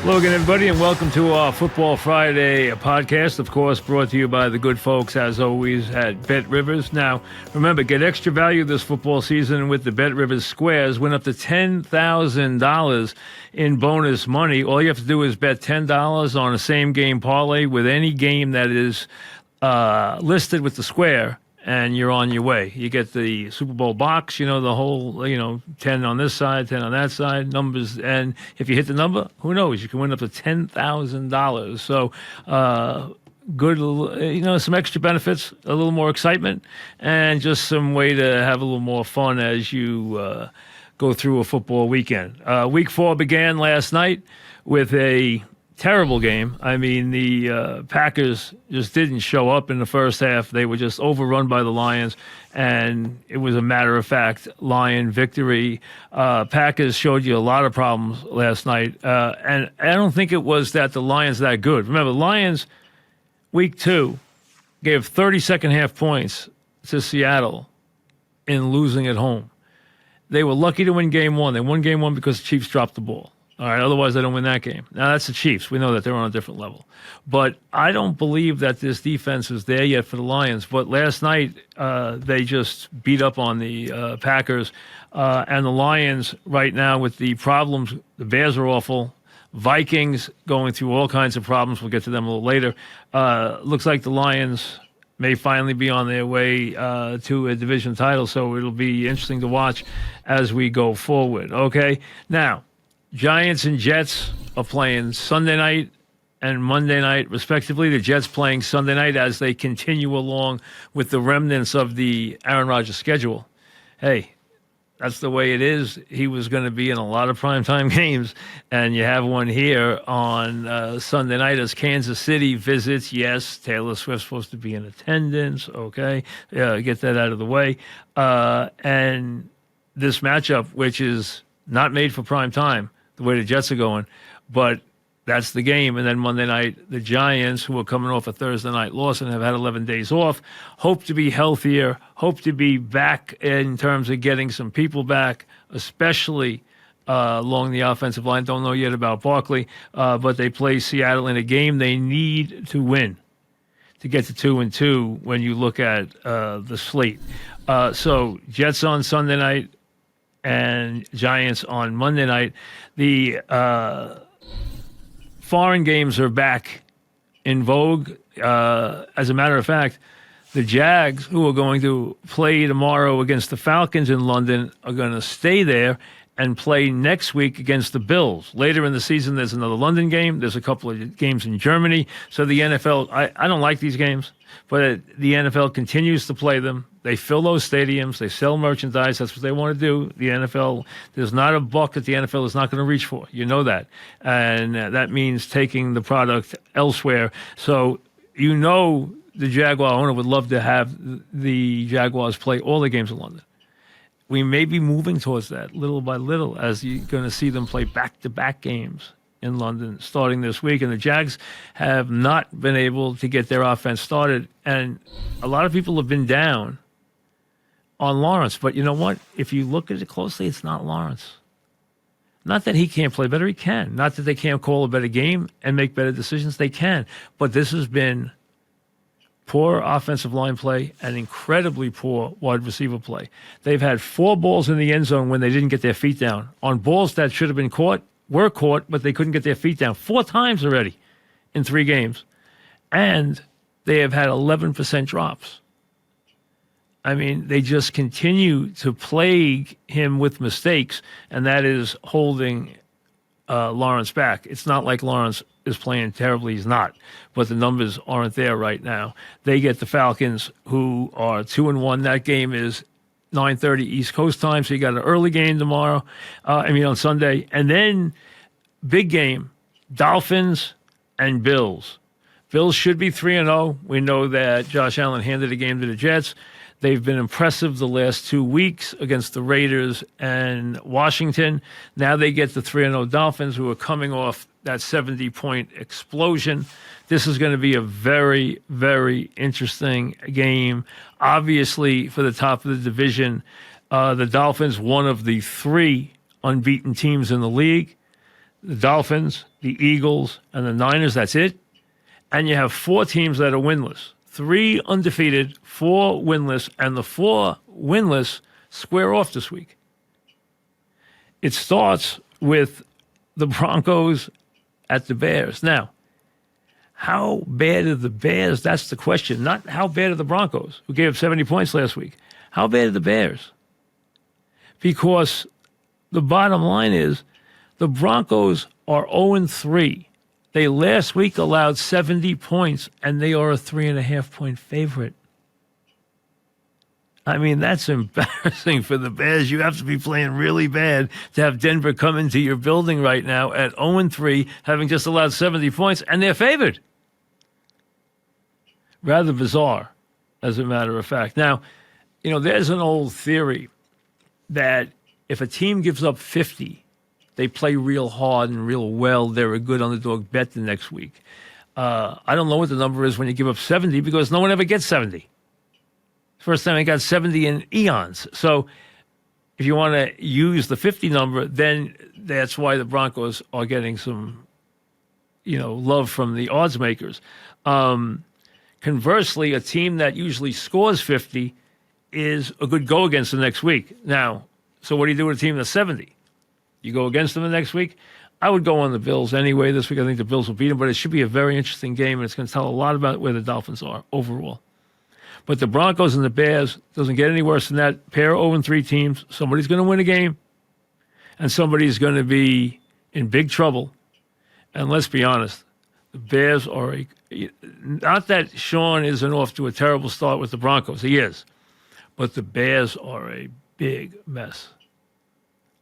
Hello again, everybody, and welcome to our Football Friday podcast, of course, brought to you by the good folks, as always, at Bet Rivers. Now, remember, get extra value this football season with the Bet Rivers Squares. Win up to $10,000 in bonus money. All you have to do is bet $10 on a same-game parlay with any game that is listed with the square, and you're on your way. You get the Super Bowl box, the whole, 10 on this side, 10 on that side, numbers. And if you hit the number, who knows? You can win up to $10,000. So, good, some extra benefits, a little more excitement, and just some way to have a little more fun as you go through a football weekend. Week 4 began last night with a terrible game. I mean, the Packers just didn't show up in the first half. They were just overrun by the Lions, and it was a matter-of-fact Lion victory. Packers showed you a lot of problems last night, and I don't think it was that the Lions that good. Remember, Lions, week 2, gave 30-second-half points to Seattle in losing at home. They were lucky to win game 1. They won game 1 because the Chiefs dropped the ball. All right, otherwise they don't win that game. Now, that's the Chiefs. We know that they're on a different level. But I don't believe that this defense is there yet for the Lions. But last night, they just beat up on the Packers. And the Lions right now with the problems, the Bears are awful. Vikings going through all kinds of problems. We'll get to them a little later. Looks like the Lions may finally be on their way to a division title. So it'll be interesting to watch as we go forward. Okay, now, Giants and Jets are playing Sunday night and Monday night, respectively. The Jets playing Sunday night as they continue along with the remnants of the Aaron Rodgers schedule. Hey, that's the way it is. He was going to be in a lot of primetime games, and you have one here on Sunday night as Kansas City visits. Yes, Taylor Swift's supposed to be in attendance. Okay, get that out of the way. And this matchup, which is not made for prime time, the way the Jets are going, but that's the game. And then Monday night, the Giants, who are coming off a Thursday night loss and have had 11 days off, hope to be healthier, hope to be back in terms of getting some people back, especially along the offensive line. Don't know yet about Barkley, but they play Seattle in a game they need to win to get to 2-2 when you look at the slate. So Jets on Sunday night and Giants on Monday night. The foreign games are back in vogue. As a matter of fact, the Jags, who are going to play tomorrow against the Falcons in London, are going to stay there and play next week against the Bills. Later in the season, there's another London game. There's a couple of games in Germany. So the NFL, I don't like these games, but the NFL continues to play them. They fill those stadiums. They sell merchandise. That's what they want to do. The NFL, there's not a buck that the NFL is not going to reach for. You know that. And that means taking the product elsewhere. So the Jaguar owner would love to have the Jaguars play all the games in London. We may be moving towards that little by little as you're going to see them play back-to-back games in London starting this week. And the Jags have not been able to get their offense started. And a lot of people have been down on Lawrence. But you know what? If you look at it closely, it's not Lawrence. Not that he can't play better. He can. Not that they can't call a better game and make better decisions. They can. But this has been poor offensive line play and incredibly poor wide receiver play. They've had 4 balls in the end zone when they didn't get their feet down. On balls that should have been caught, were caught, but they couldn't get their feet down 4 times already in 3 games. And they have had 11% drops. I mean, they just continue to plague him with mistakes, and that is holding Lawrence back. It's not like Lawrence is playing terribly. He's not. But the numbers aren't there right now. They get the Falcons, who are 2-1. That game is 9:30 East Coast time, so you got an early game tomorrow. On Sunday. And then, big game, Dolphins and Bills. Bills should be 3-0. We know that Josh Allen handed the game to the Jets. They've been impressive the last 2 weeks against the Raiders and Washington. Now they get the 3-0 Dolphins, who are coming off that 70-point explosion. This is going to be a very, very interesting game. Obviously, for the top of the division, the Dolphins, one of the 3 unbeaten teams in the league. the Dolphins, the Eagles, and the Niners. That's it. And you have 4 teams that are winless. 3 undefeated, 4 winless, and the 4 winless square off this week. It starts with the Broncos at the Bears. Now, how bad are the Bears? That's the question. Not how bad are the Broncos, who gave up 70 points last week. How bad are the Bears? Because the bottom line is the Broncos are 0-3. They last week allowed 70 points, and they are a 3.5-point favorite. I mean, that's embarrassing for the Bears. You have to be playing really bad to have Denver come into your building right now at 0-3, having just allowed 70 points, and they're favored. Rather bizarre, as a matter of fact. Now, there's an old theory that if a team gives up 50, they play real hard and real well, they're a good underdog bet the next week. I don't know what the number is when you give up 70 because no one ever gets 70. First time I got 70 in eons. So if you want to use the 50 number, then that's why the Broncos are getting some, love from the odds makers. Conversely, a team that usually scores 50 is a good go against the next week. Now, so what do you do with a team that's 70? You go against them the next week? I would go on the Bills anyway this week. I think the Bills will beat them, but it should be a very interesting game, and it's going to tell a lot about where the Dolphins are overall. But the Broncos and the Bears doesn't get any worse than that. Pair of 0-3 teams. Somebody's going to win a game, and somebody's going to be in big trouble. And let's be honest, the Bears are not that Sean isn't off to a terrible start with the Broncos. He is. But the Bears are a big mess.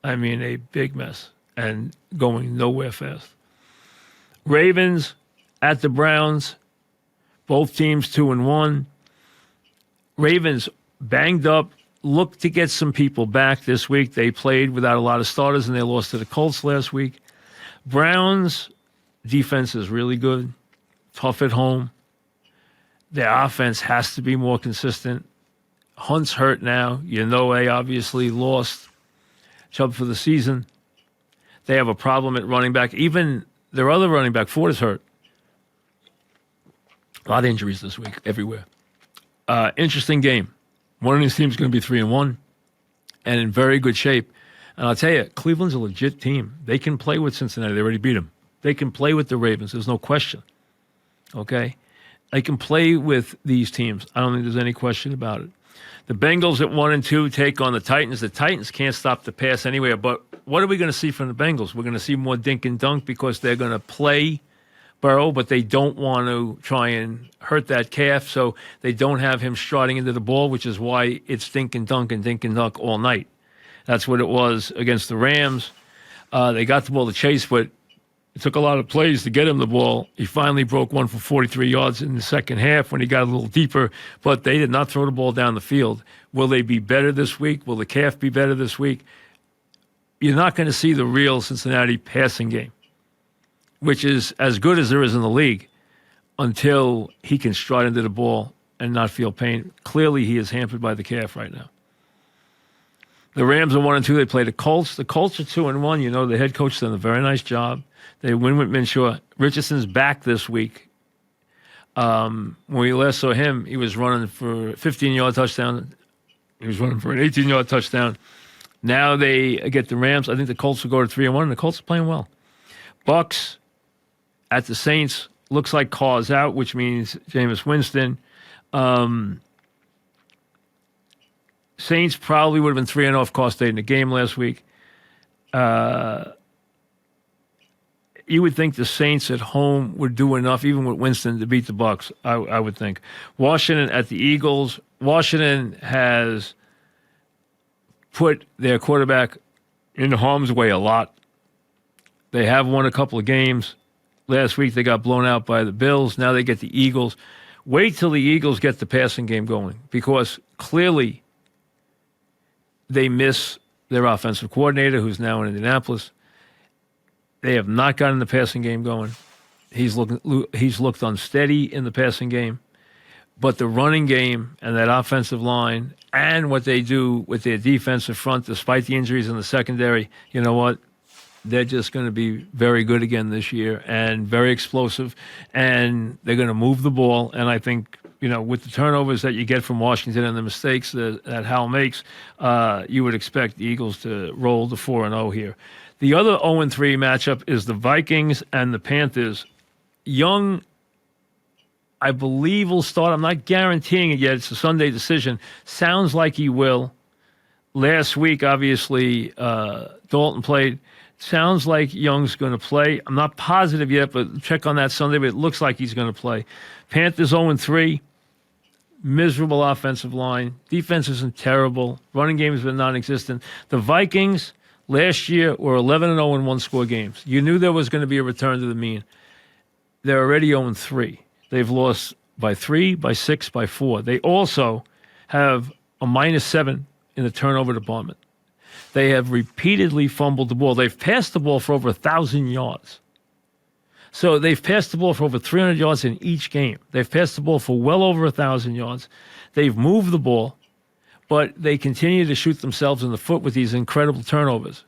I mean, a big mess, and going nowhere fast. Ravens at the Browns. Both teams 2-1. Ravens banged up, looked to get some people back this week. They played without a lot of starters, and they lost to the Colts last week. Browns' defense is really good, tough at home. Their offense has to be more consistent. Hunt's hurt now. They obviously lost Chubb for the season. They have a problem at running back. Even their other running back, Ford, is hurt. A lot of injuries this week everywhere. Interesting game. One of these teams is going to be 3-1 and in very good shape. And I'll tell you, Cleveland's a legit team. They can play with Cincinnati. They already beat them. They can play with the Ravens. There's no question. Okay? They can play with these teams. I don't think there's any question about it. The Bengals at 1-2 take on the Titans. The Titans can't stop the pass anywhere. But what are we going to see from the Bengals? We're going to see more dink and dunk because they're going to play Burrow, but they don't want to try and hurt that calf, so they don't have him striding into the ball, which is why it's dink and dunk all night. That's what it was against the Rams. They got the ball to Chase, but it took a lot of plays to get him the ball. He finally broke one for 43 yards in the second half when he got a little deeper, but they did not throw the ball down the field. Will they be better this week? Will the calf be better this week? You're not going to see the real Cincinnati passing game, which is as good as there is in the league, until he can stride into the ball and not feel pain. Clearly, he is hampered by the calf right now. The Rams are 1-2. They play the Colts. The Colts are 2-1. The head coach has done a very nice job. They win with Minshew. Richardson's back this week. When we last saw him, he was running for a 15-yard touchdown. He was running for an 18-yard touchdown. Now they get the Rams. I think the Colts will go to 3-1, and the Colts are playing well. Bucks at the Saints. Looks like Carr's out, which means Jameis Winston. Saints probably would have been 3-0 if Carr stayed in the game last week. You would think the Saints at home would do enough, even with Winston, to beat the Bucks, I would think. Washington at the Eagles. Washington has put their quarterback in harm's way a lot. They have won a couple of games. Last week they got blown out by the Bills. Now they get the Eagles. Wait till the Eagles get the passing game going, because clearly they miss their offensive coordinator, who's now in Indianapolis. They have not gotten the passing game going. He's looked unsteady in the passing game. But the running game and that offensive line and what they do with their defensive front, despite the injuries in the secondary, you know what? they're just going to be very good again this year and very explosive, and they're going to move the ball. And I think, with the turnovers that you get from Washington and the mistakes that Hal makes, you would expect the Eagles to roll to 4-0 here. The other 0-3 matchup is the Vikings and the Panthers. Young, I believe, will start. I'm not guaranteeing it yet. It's a Sunday decision. Sounds like he will. Last week, obviously, Dalton played. Sounds like Young's going to play. I'm not positive yet, but check on that Sunday, but it looks like he's going to play. Panthers 0-3. Miserable offensive line. Defense isn't terrible. Running game has been non-existent. The Vikings last year were 11-0 in one-score games. You knew there was going to be a return to the mean. They're already 0-3. They've lost by 3, by 6, by 4. They also have a -7 in the turnover department. They have repeatedly fumbled the ball. They've passed the ball for over 1,000 yards. So they've passed the ball for over 300 yards in each game. They've passed the ball for well over 1,000 yards. They've moved the ball, but they continue to shoot themselves in the foot with these incredible turnovers.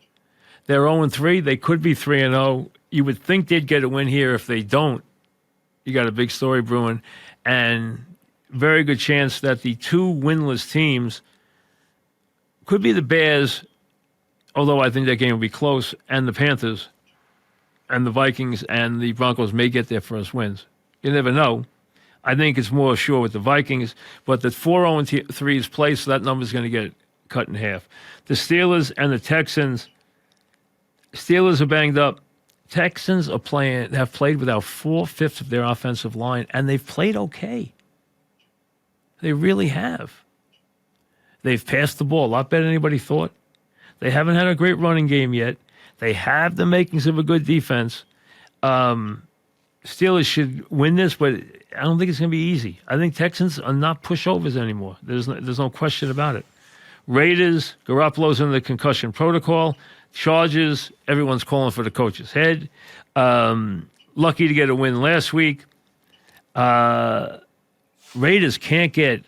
They're 0-3. They could be 3-0. You would think they'd get a win here. If they don't, you got a big story brewing, and very good chance that the two winless teams could be the Bears, although I think that game will be close, and the Panthers, and the Vikings and the Broncos may get their first wins. You never know. I think it's more sure with the Vikings, but the 4-0-3 is played, so that number is going to get cut in half. The Steelers and the Texans. Steelers are banged up. Texans have played without 4/5 of their offensive line, and they've played okay. They really have. They've passed the ball a lot better than anybody thought. They haven't had a great running game yet. They have the makings of a good defense. Steelers should win this, but I don't think it's going to be easy. I think Texans are not pushovers anymore. There's no question about it. Raiders, Garoppolo's in the concussion protocol. Chargers, everyone's calling for the coach's head. Lucky to get a win last week. Raiders can't get,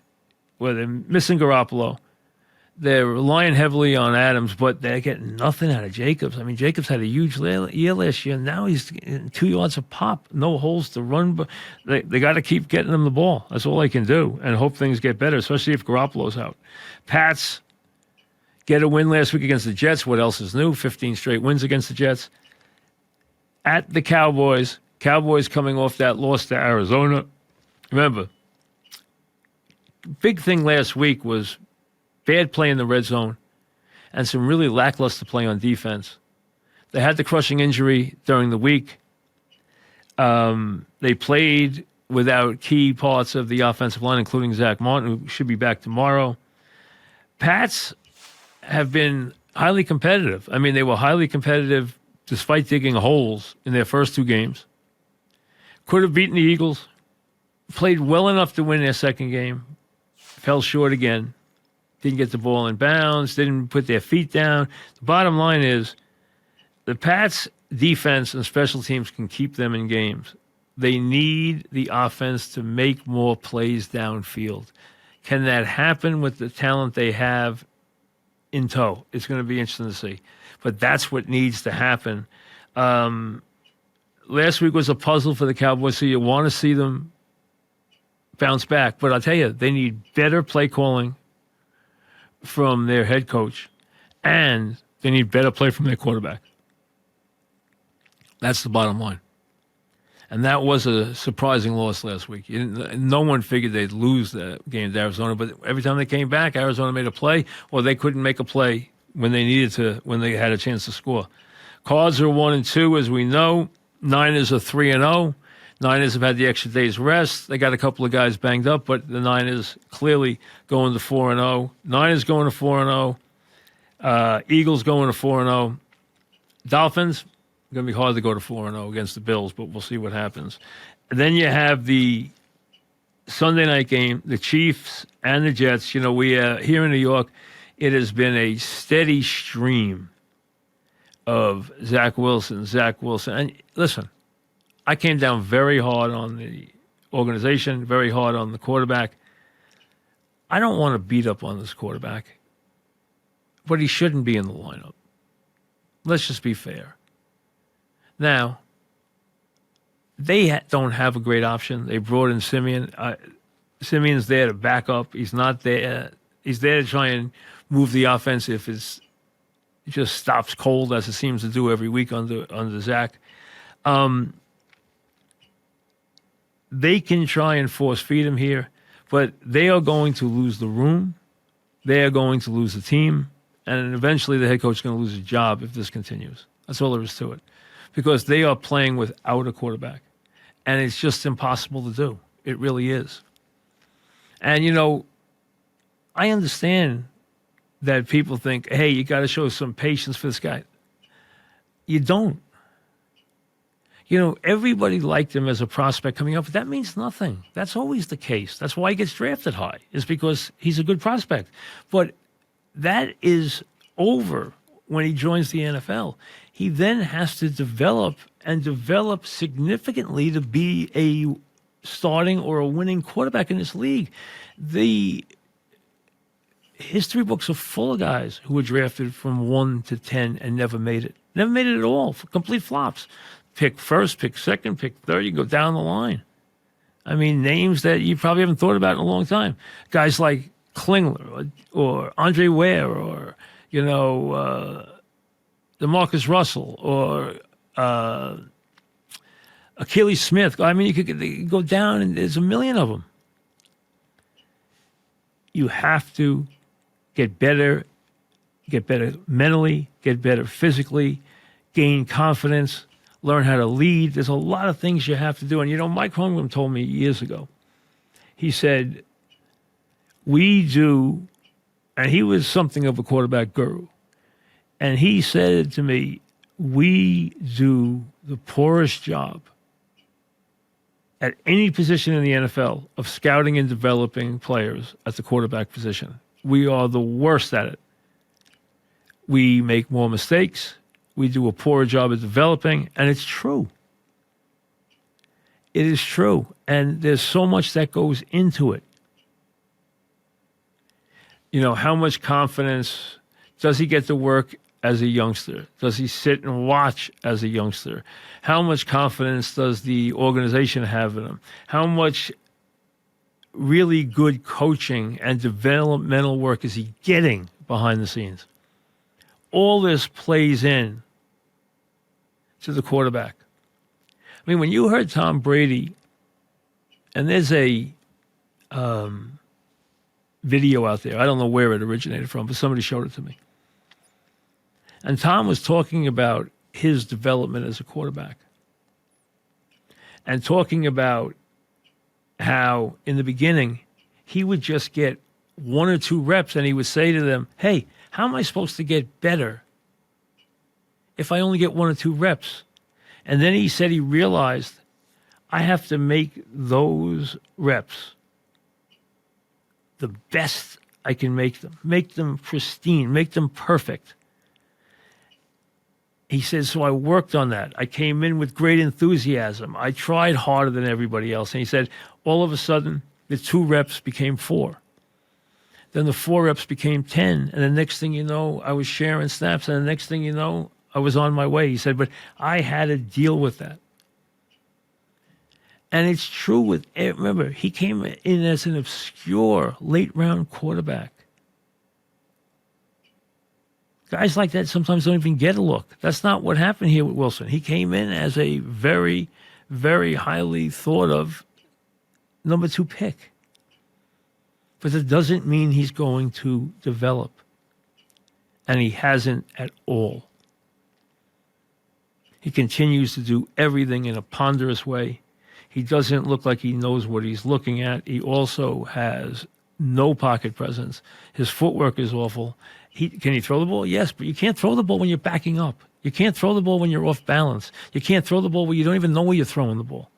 they're missing Garoppolo. They're relying heavily on Adams, but they're getting nothing out of Jacobs. I mean, Jacobs had a huge year last year. Now he's getting 2 yards a pop, no holes to run. But they got to keep getting him the ball. That's all they can do, and hope things get better, especially if Garoppolo's out. Pats get a win last week against the Jets. What else is new? 15 straight wins against the Jets. At the Cowboys. Cowboys coming off that loss to Arizona. Remember, big thing last week was bad play in the red zone and some really lackluster play on defense. They had the crushing injury during the week. They played without key parts of the offensive line, including Zach Martin, who should be back tomorrow. Pats have been highly competitive. I mean, they were highly competitive despite digging holes in their first two games. Could have beaten the Eagles. Played well enough to win their second game. Fell short again. Didn't get the ball in bounds. Didn't put their feet down. The bottom line is the Pats' defense and special teams can keep them in games. They need the offense to make more plays downfield. Can that happen with the talent they have in tow? It's going to be interesting to see. But that's what needs to happen. Last week was a puzzle for the Cowboys, so you want to see them bounce back. But I'll tell you, they need better play calling from their head coach, and they need better play from their quarterback. That's the bottom line. And that was a surprising loss last week. No one figured they'd lose the game to Arizona, but every time they came back, Arizona made a play, or they couldn't make a play when they needed to, when they had a chance to score. Cards are 1-2, as we know. Niners are 3-0. Niners have had the extra day's rest. They got a couple of guys banged up, but the Niners clearly going to 4-0. Niners going to 4-0. Eagles going to 4-0. Dolphins, going to be hard to go to 4-0 against the Bills, but we'll see what happens. And then you have the Sunday night game, the Chiefs and the Jets. You know, we here in New York, it has been a steady stream of Zach Wilson. And listen, I came down very hard on the organization, very hard on the quarterback. I don't want to beat up on this quarterback, but he shouldn't be in the lineup. Let's just be fair. Now, they don't have a great option. They brought in Simeon. Simeon's there to back up. He's not there. He's there to try and move the offense if it just stops cold, as it seems to do every week under Zach. They can try and force feed him here, but they are going to lose the room. They are going to lose the team, and eventually the head coach is going to lose his job if this continues. That's all there is to it, because they are playing without a quarterback, and it's just impossible to do. It really is. And, I understand that people think, hey, you got to show some patience for this guy. You don't. Everybody liked him as a prospect coming up, but that means nothing. That's always the case. That's why he gets drafted high, is because he's a good prospect. But that is over when he joins the NFL. He then has to develop significantly to be a starting or a winning quarterback in this league. The history books are full of guys who were drafted from 1 to 10 and never made it. Never made it at all. Complete flops. Pick first, pick second, pick third. You go down the line. I mean, names that you probably haven't thought about in a long time. Guys like Klingler or Andre Ware or, DeMarcus Russell or Achilles Smith. I mean, you could go down and there's a million of them. You have to get better mentally, get better physically, gain confidence, learn how to lead. There's a lot of things you have to do. And, Mike Holmgren told me years ago, he said, we do, and he was something of a quarterback guru. And he said to me, we do the poorest job at any position in the NFL of scouting and developing players at the quarterback position. We are the worst at it. We make more mistakes. We do a poor job at developing, and it's true. It is true, and there's so much that goes into it. How much confidence does he get to work as a youngster? Does he sit and watch as a youngster? How much confidence does the organization have in him? How much really good coaching and developmental work is he getting behind the scenes? All this plays in to the quarterback. I mean, when you heard Tom Brady, and there's a video out there, I don't know where it originated from, but somebody showed it to me. And Tom was talking about his development as a quarterback and talking about how in the beginning he would just get 1 or 2 reps and he would say to them, hey, how am I supposed to get better if I only get 1 or 2 reps? And then he said he realized I have to make those reps the best I can make them pristine, make them perfect. He says, so I worked on that. I came in with great enthusiasm. I tried harder than everybody else. And he said, all of a sudden, the 2 reps became 4. Then the 4 reps became 10. And the next thing you know, I was sharing snaps. And the next thing you know, I was on my way. He said, but I had to deal with that. And it's true remember, he came in as an obscure late-round quarterback. Guys like that sometimes don't even get a look. That's not what happened here with Wilson. He came in as a very, very highly thought of number 2 pick. But that doesn't mean he's going to develop. And he hasn't at all. He continues to do everything in a ponderous way. He doesn't look like he knows what he's looking at. He also has no pocket presence. His footwork is awful. Can he throw the ball? Yes, but you can't throw the ball when you're backing up. You can't throw the ball when you're off balance. You can't throw the ball when you don't even know where you're throwing the ball.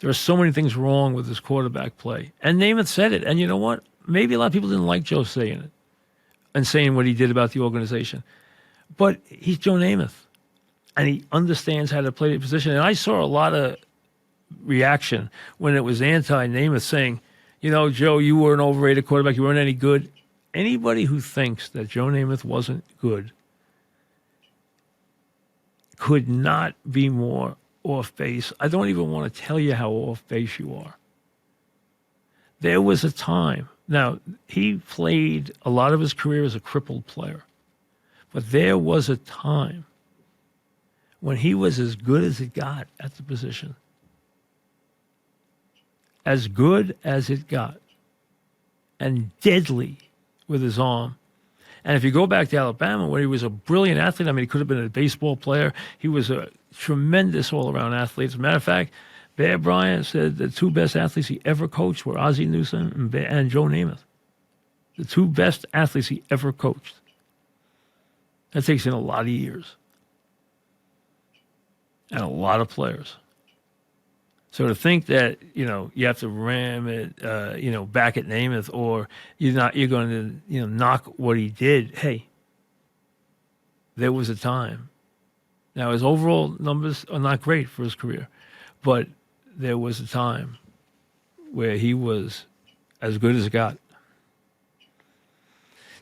There are so many things wrong with his quarterback play. And Namath said it. And you know what? Maybe a lot of people didn't like Joe saying it and saying what he did about the organization. But he's Joe Namath. And he understands how to play the position. And I saw a lot of reaction when it was anti-Namath saying, Joe, you were an overrated quarterback. You weren't any good. Anybody who thinks that Joe Namath wasn't good could not be more off base. I don't even want to tell you how off base you are. There was a time. Now, he played a lot of his career as a crippled player. But there was a time when he was as good as it got at the position. As good as it got. And deadly with his arm. And if you go back to Alabama, where he was a brilliant athlete, I mean, he could have been a baseball player. He was a tremendous all-around athlete. As a matter of fact, Bear Bryant said the two best athletes he ever coached were Ozzie Newsome and Joe Namath. The two best athletes he ever coached. That takes in a lot of years. And a lot of players. So to think that, you have to ram it, back at Namath, or you're going to, knock what he did. Hey, there was a time. Now, his overall numbers are not great for his career, but there was a time where he was as good as it got.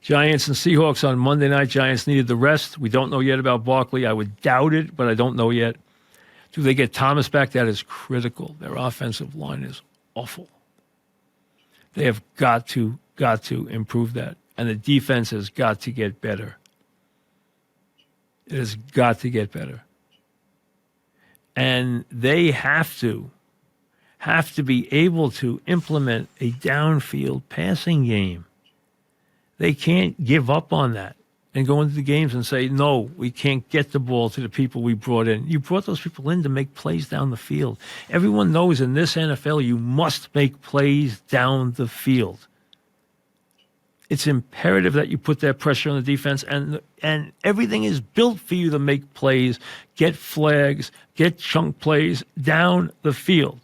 Giants and Seahawks on Monday night. Giants needed the rest. We don't know yet about Barkley. I would doubt it, but I don't know yet. Do they get Thomas back? That is critical. Their offensive line is awful. They have got to improve that. And the defense has got to get better. It has got to get better. And they have to be able to implement a downfield passing game. They can't give up on that and go into the games and say, no, we can't get the ball to the people we brought in. You brought those people in to make plays down the field. Everyone knows in this NFL you must make plays down the field. It's imperative that you put that pressure on the defense, and everything is built for you to make plays, get flags, get chunk plays down the field.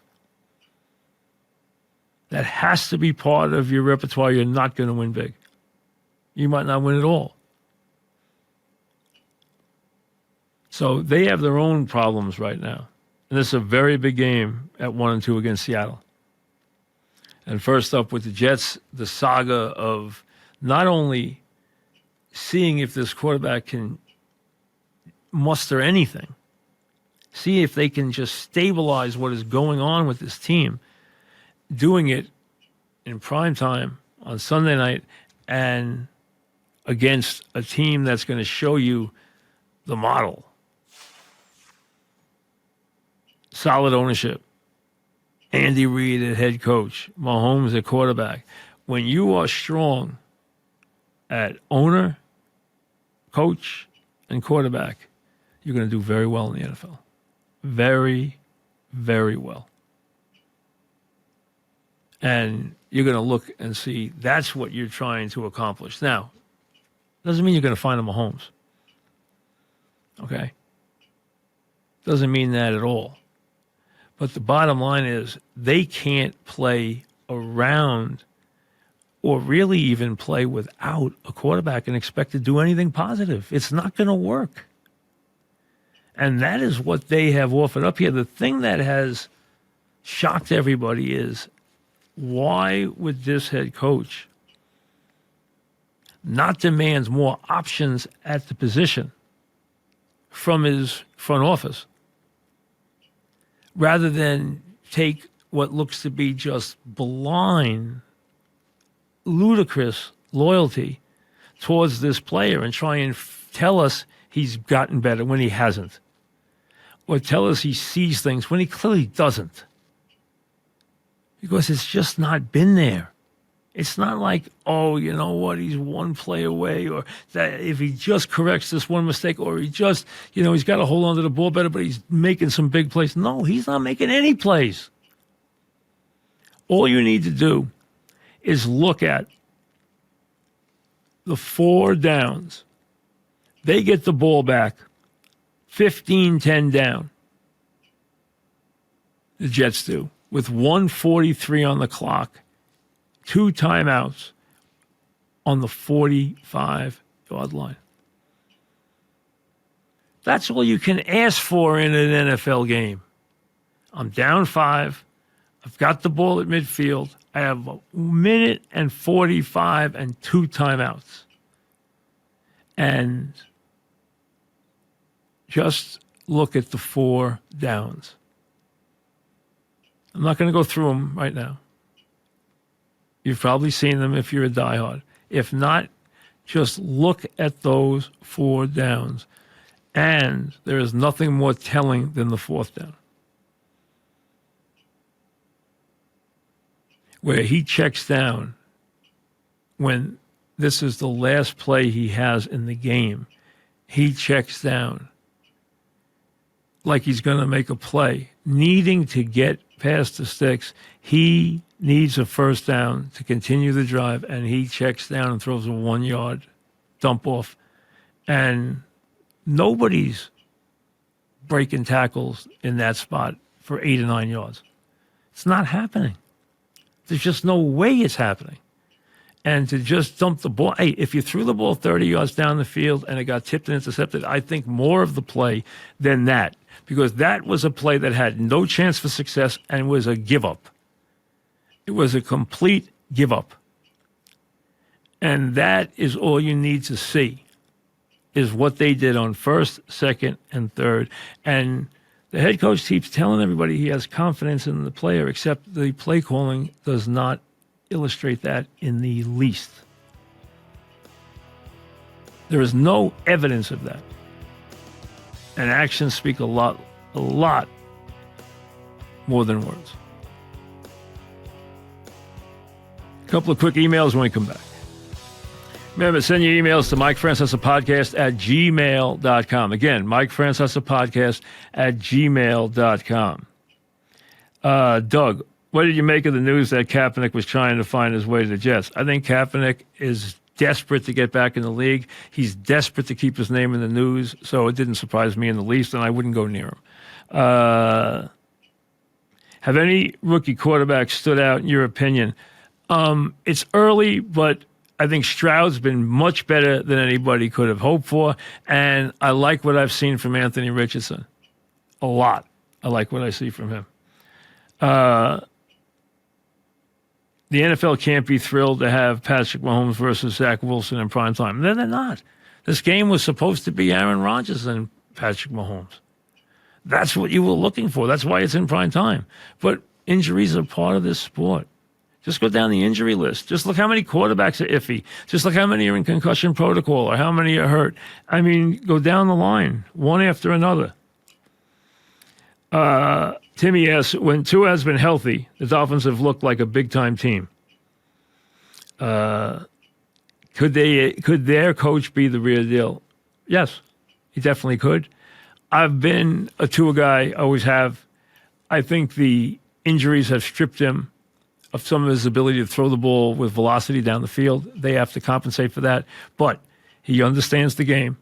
That has to be part of your repertoire. You're not going to win big. You might not win at all. So they have their own problems right now. And this is a very big game at 1-2 against Seattle. And first up with the Jets, the saga of not only seeing if this quarterback can muster anything, see if they can just stabilize what is going on with this team, doing it in prime time on Sunday night and against a team that's going to show you the model. Solid ownership. Andy Reid at head coach. Mahomes at quarterback. When you are strong at owner, coach, and quarterback, you're going to do very well in the NFL. Very, very well. And you're going to look and see that's what you're trying to accomplish. Now, doesn't mean you're going to find a Mahomes. Okay? Doesn't mean that at all. But the bottom line is they can't play around or really even play without a quarterback and expect to do anything positive. It's not going to work. And that is what they have offered up here. The thing that has shocked everybody is, why would this head coach not demand more options at the position from his front office rather than take what looks to be just blind, ludicrous loyalty towards this player and try and tell us he's gotten better when he hasn't, or tell us he sees things when he clearly doesn't? Because it's just not been there. It's not like, oh, you know what, he's one play away, or that if he just corrects this one mistake, or he just, he's got to hold on to the ball better, but he's making some big plays. No, he's not making any plays. All you need to do is look at the 4 downs. They get the ball back, 15-10 down. The Jets do, with 1:43 on the clock. 2 timeouts on the 45-yard line. That's all you can ask for in an NFL game. I'm down 5. I've got the ball at midfield. I have 1:45 and 2 timeouts. And just look at the 4 downs. I'm not going to go through them right now. You've probably seen them if you're a diehard. If not, just look at those 4 downs. And there is nothing more telling than the 4th down, where he checks down when this is the last play he has in the game. He checks down like he's going to make a play, needing to get past the sticks. He needs a first down to continue the drive, and he checks down and throws a 1-yard dump off. And nobody's breaking tackles in that spot for 8 or 9 yards. It's not happening. There's just no way it's happening. And to just dump the ball, hey, if you threw the ball 30 yards down the field and it got tipped and intercepted, I think more of the play than that, because that was a play that had no chance for success and was a give up. It was a complete give up. And that is all you need to see, is what they did on 1st, 2nd, and 3rd. And the head coach keeps telling everybody he has confidence in the player, except the play calling does not illustrate that in the least. There is no evidence of that. And actions speak a lot more than words. A couple of quick emails when we come back. Remember, send your emails to MikeFrancesapodcast@gmail.com. Again, MikeFrancesapodcast@gmail.com. Doug, what did you make of the news that Kaepernick was trying to find his way to the Jets? I think Kaepernick is desperate to get back in the league. He's desperate to keep his name in the news, so it didn't surprise me in the least, and I wouldn't go near him. Have any rookie quarterbacks stood out in your opinion? It's early, but I think Stroud's been much better than anybody could have hoped for, and I like what I've seen from Anthony Richardson. A lot. I like what I see from him. The NFL can't be thrilled to have Patrick Mahomes versus Zach Wilson in prime time. They're not. This game was supposed to be Aaron Rodgers and Patrick Mahomes. That's what you were looking for. That's why it's in prime time. But injuries are part of this sport. Just go down the injury list. Just look how many quarterbacks are iffy. Just look how many are in concussion protocol or how many are hurt. I mean, go down the line, one after another. Timmy asks, when Tua has been healthy, the Dolphins have looked like a big-time team. Could their coach be the real deal? Yes, he definitely could. I've been a Tua guy, always have. I think the injuries have stripped him of some of his ability to throw the ball with velocity down the field. They have to compensate for that. But he understands the game.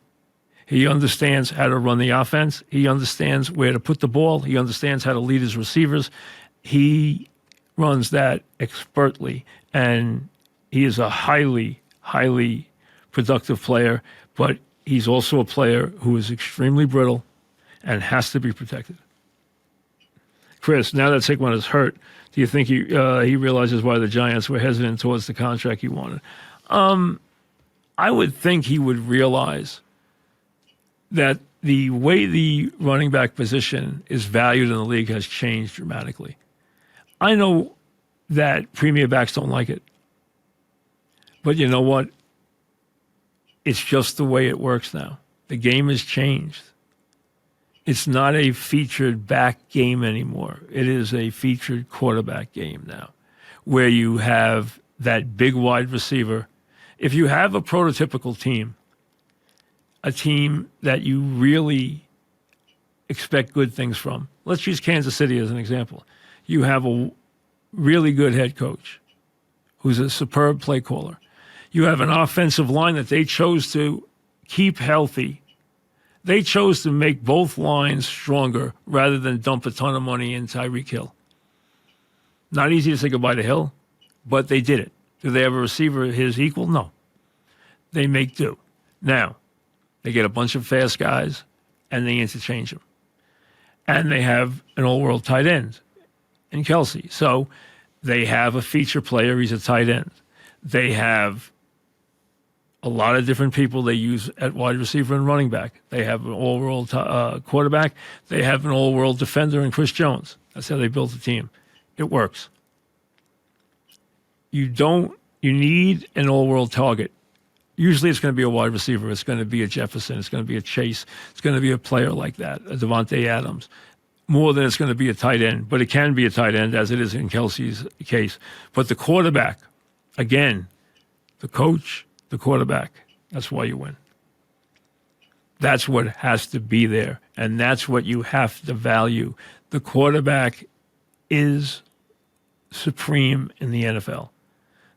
He understands how to run the offense. He understands where to put the ball. He understands how to lead his receivers. He runs that expertly, and he is a highly, highly productive player, but he's also a player who is extremely brittle and has to be protected. Chris, now that Saquon is hurt, do you think he realizes why the Giants were hesitant towards the contract he wanted? I would think he would realize that the way the running back position is valued in the league has changed dramatically. I know that premier backs don't like it. But you know what? It's just the way it works now. The game has changed. It's not a featured back game anymore. It is a featured quarterback game now, where you have that big wide receiver. If you have a prototypical team, a team that you really expect good things from. Let's use Kansas City as an example. You have a really good head coach who's a superb play caller. You have an offensive line that they chose to keep healthy. They chose to make both lines stronger rather than dump a ton of money in Tyreek Hill. Not easy to say goodbye to Hill, but they did it. Do they have a receiver his equal? No. They make do. Now, they get a bunch of fast guys, and they interchange them. And they have an all-world tight end in Kelsey. So they have a feature player. He's a tight end. They have a lot of different people they use at wide receiver and running back. They have an all-world quarterback. They have an all-world defender in Chris Jones. That's how they built the team. It works. You need an all-world target. Usually it's going to be a wide receiver. It's going to be a Jefferson. It's going to be a Chase. It's going to be a player like that, a Devontae Adams, more than it's going to be a tight end. But it can be a tight end, as it is in Kelsey's case. But the quarterback, again, the coach, the quarterback, that's why you win. That's what has to be there, and that's what you have to value. The quarterback is supreme in the NFL.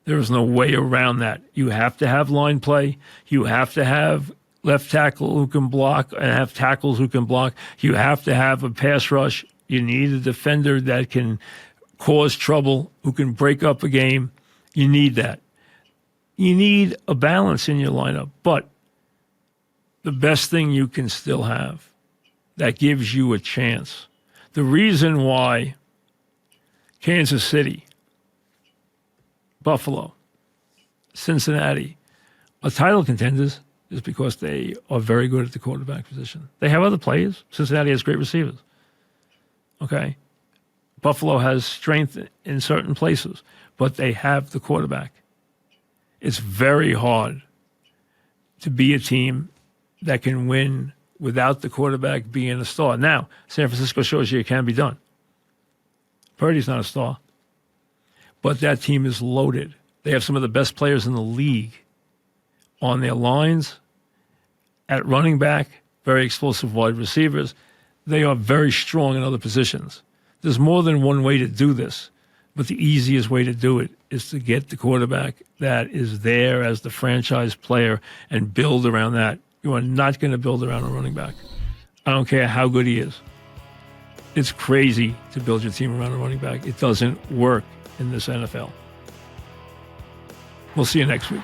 There is no way around that. You have to have line play. You have to have left tackle who can block and have tackles who can block. You have to have a pass rush. You need a defender that can cause trouble, who can break up a game. You need that. You need a balance in your lineup. But the best thing you can still have that gives you a chance. The reason why Kansas City, Buffalo, Cincinnati are title contenders is because they are very good at the quarterback position. They have other players. Cincinnati has great receivers. Okay? Buffalo has strength in certain places, but they have the quarterback. It's very hard to be a team that can win without the quarterback being a star. Now, San Francisco shows you it can be done. Purdy's not a star. But that team is loaded. They have some of the best players in the league on their lines, at running back, very explosive wide receivers. They are very strong in other positions. There's more than one way to do this, but the easiest way to do it is to get the quarterback that is there as the franchise player and build around that. You are not going to build around a running back. I don't care how good he is. It's crazy to build your team around a running back. It doesn't work in this NFL. We'll see you next week.